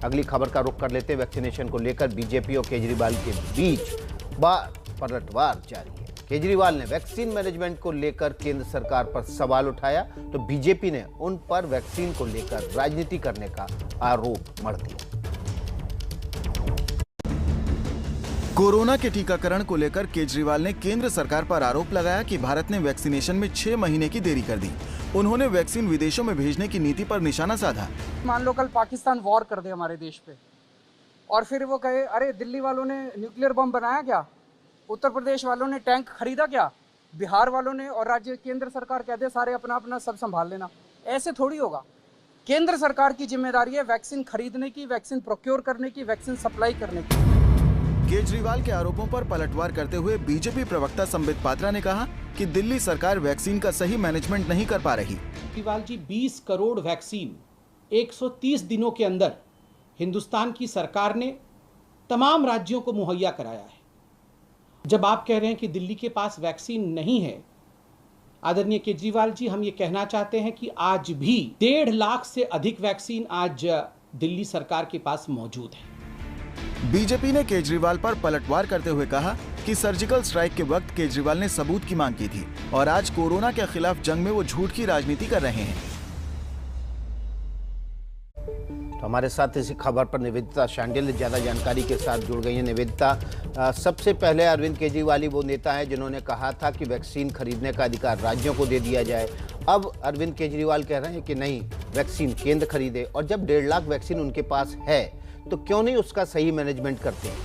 अगली खबर का रुख कर लेते हैं। वैक्सीनेशन को लेकर बीजेपी और केजरीवाल के बीच पलटवार जारी है। केजरीवाल ने वैक्सीन मैनेजमेंट को लेकर केंद्र सरकार पर सवाल उठाया तो बीजेपी ने उन पर वैक्सीन को लेकर राजनीति करने का आरोप मढ़ दिया। कोरोना के टीकाकरण को लेकर केजरीवाल ने केंद्र सरकार पर आरोप लगाया कि भारत ने वैक्सीनेशन में 6 महीने की देरी कर दी। उन्होंने वैक्सीन विदेशों में भेजने की नीति पर निशाना साधा। मान लो कल पाकिस्तान वॉर कर दे हमारे देश पे और फिर वो कहे अरे दिल्ली वालों ने न्यूक्लियर बम बनाया क्या, उत्तर प्रदेश वालों ने टैंक खरीदा क्या, बिहार वालों ने, और राज्य केंद्र सरकार कह दे सारे अपना अपना सब संभाल लेना। ऐसे थोड़ी होगा। केंद्र सरकार की जिम्मेदारी है वैक्सीन खरीदने की, वैक्सीन प्रोक्योर करने की, वैक्सीन सप्लाई करने की। केजरीवाल के आरोपों पर पलटवार करते हुए बीजेपी प्रवक्ता संबित पात्रा ने कहा कि दिल्ली सरकार वैक्सीन का सही मैनेजमेंट नहीं कर पा रही। केजरीवाल जी 20 करोड़ वैक्सीन 130 दिनों के अंदर हिंदुस्तान की सरकार ने तमाम राज्यों को मुहैया कराया है। जब आप कह रहे हैं कि दिल्ली के पास वैक्सीन नहीं है, आदरणीय केजरीवाल जी, हम ये कहना चाहते हैं कि आज भी 1.5 लाख से अधिक वैक्सीन आज दिल्ली सरकार के पास मौजूद है। बीजेपी ने केजरीवाल पर पलटवार करते हुए कहा कि सर्जिकल स्ट्राइक के वक्त केजरीवाल ने सबूत की मांग की थी और आज कोरोना के खिलाफ जंग में वो झूठ की राजनीति कर रहे हैं। तो हमारे साथ इसी खबर पर निवेदिता शांडिल्य ज्यादा जानकारी के साथ जुड़ गई हैं। निवेदिता, सबसे पहले अरविंद केजरीवाल वो नेता हैं जिन्होंने कहा था कि वैक्सीन खरीदने का अधिकार राज्यों को दे दिया जाए। अब अरविंद केजरीवाल कह रहे हैं कि नहीं, वैक्सीन केंद्र खरीदे, और जब 1.5 लाख वैक्सीन उनके पास है तो क्यों नहीं उसका सही मैनेजमेंट करते हैं?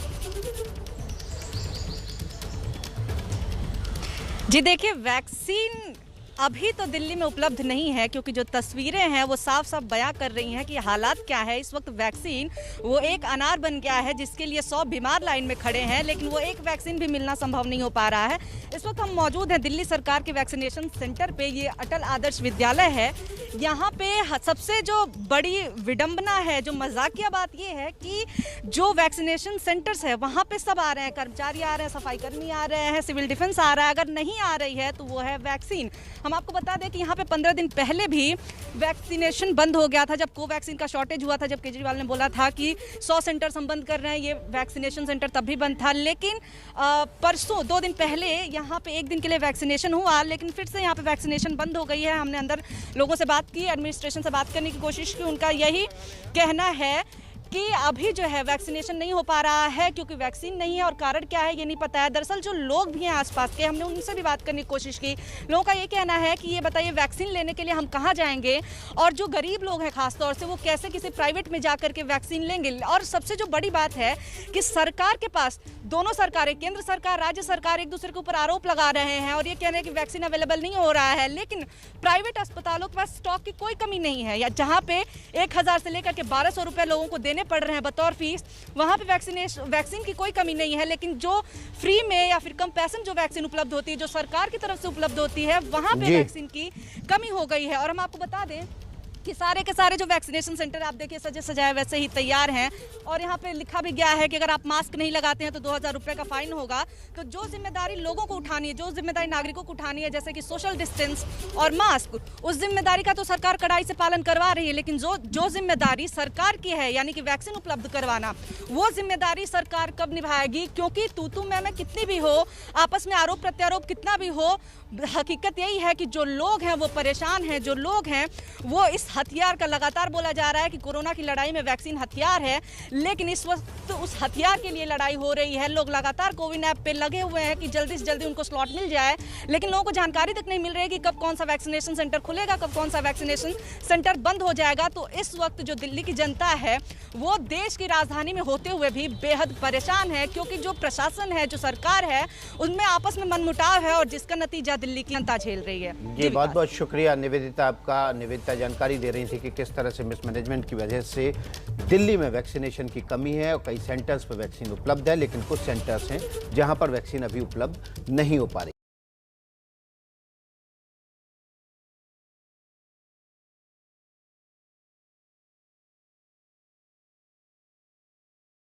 जी देखिए, वैक्सीन अभी तो दिल्ली में उपलब्ध नहीं है क्योंकि जो तस्वीरें हैं वो साफ साफ बयां कर रही हैं कि हालात क्या है। इस वक्त वैक्सीन वो एक अनार बन गया है जिसके लिए 100 बीमार लाइन में खड़े हैं, लेकिन वो एक वैक्सीन भी मिलना संभव नहीं हो पा रहा है। इस वक्त हम मौजूद हैं दिल्ली सरकार के वैक्सीनेशन सेंटर पे। ये अटल आदर्श विद्यालय है। यहाँ पे सबसे जो बड़ी विडंबना है, जो मजाकिया बात ये है कि जो वैक्सीनेशन सेंटर्स है वहाँ पे सब आ रहे हैं, कर्मचारी आ रहे हैं, सफाई कर्मी आ रहे हैं, सिविल डिफेंस आ रहा है। अगर नहीं आ रही है तो वो है वैक्सीन। हम आपको बता दें कि यहाँ पे 15 दिन पहले भी वैक्सीनेशन बंद हो गया था जब कोवैक्सीन का शॉर्टेज हुआ था, जब केजरीवाल ने बोला था कि 100 सेंटर हम बंद कर रहे हैं। ये वैक्सीनेशन सेंटर तब भी बंद था, लेकिन परसों 2 दिन पहले यहाँ पे 1 दिन के लिए वैक्सीनेशन हुआ, लेकिन फिर से यहाँ पे वैक्सीनेशन बंद हो गई है। हमने अंदर लोगों से बात की, एडमिनिस्ट्रेशन से बात करने की कोशिश की। उनका यही कहना है कि अभी जो है वैक्सीनेशन नहीं हो पा रहा है क्योंकि वैक्सीन नहीं है, और कारण क्या है ये नहीं पता है। दरअसल जो लोग भी हैं आसपास के, हमने उनसे भी बात करने की कोशिश की। लोगों का ये कहना है कि ये बताइए वैक्सीन लेने के लिए हम कहाँ जाएंगे, और जो गरीब लोग हैं खासतौर से, वो कैसे किसी प्राइवेट में जाकर के वैक्सीन लेंगे। और सबसे जो बड़ी बात है कि सरकार के पास, दोनों सरकारें, केंद्र सरकार, राज्य सरकार, एक दूसरे के ऊपर आरोप लगा रहे हैं और ये कह रहे हैं कि वैक्सीन अवेलेबल नहीं हो रहा है, लेकिन प्राइवेट अस्पतालों के पास स्टॉक की कोई कमी नहीं है, या जहाँ पे 1000 से लेकर के 1200 रुपये लोगों को देने पड़ रहे हैं बतौर फीस, वहाँ पे वैक्सीन की कोई कमी नहीं है। लेकिन जो फ्री में या फिर कम पैसे में जो वैक्सीन उपलब्ध होती है, जो सरकार की तरफ से उपलब्ध होती है, वहाँ पे वैक्सीन की कमी हो गई है। और हम आपको बता दें कि सारे के सारे जो वैक्सीनेशन सेंटर आप देखिए सजे सजाए वैसे ही तैयार हैं, और यहाँ पे लिखा भी गया है कि अगर आप मास्क नहीं लगाते हैं तो 2000 रुपये का फाइन होगा। तो जो जिम्मेदारी लोगों को उठानी है, जो जिम्मेदारी नागरिकों को उठानी है, जैसे कि सोशल डिस्टेंस और मास्क, उस जिम्मेदारी का तो सरकार कड़ाई से पालन करवा रही है, लेकिन जो जिम्मेदारी सरकार की है, यानी कि वैक्सीन उपलब्ध करवाना, वो जिम्मेदारी सरकार कब निभाएगी? क्योंकि तू मैं कितनी भी हो, आपस में आरोप प्रत्यारोप कितना भी हो, हकीकत यही है कि जो लोग हैं वो परेशान हैं। जो लोग हैं वो इस हथियार का, लगातार बोला जा रहा है कि कोरोना की लड़ाई में वैक्सीन हथियार है, लेकिन इस वक्त उस हथियार के लिए लड़ाई हो रही है। लोग लगातार कोविन ऐप पे लगे हुए हैं कि जल्दी से जल्दी उनको स्लॉट मिल जाए, लेकिन लोगों को जानकारी तक नहीं मिल रही कि कब कौन सा वैक्सीनेशन सेंटर खुलेगा, कब कौन सा वैक्सीनेशन सेंटर बंद हो जाएगा। तो इस वक्त जो दिल्ली की जनता है वो देश की राजधानी में होते हुए भी बेहद परेशान है, क्योंकि जो प्रशासन है, जो सरकार है, उनमें आपस में मनमुटाव है, और जिसका नतीजा दिल्ली की जनता झेल रही है। जी बहुत बहुत शुक्रिया निवेदिता आपका। निवेदिता जानकारी दे रही थी कि किस तरह से मिसमैनेजमेंट की वजह से दिल्ली में वैक्सीनेशन की कमी है और कई सेंटर्स पर वैक्सीन उपलब्ध है, लेकिन कुछ सेंटर्स हैं जहां पर वैक्सीन अभी उपलब्ध नहीं हो पा रही।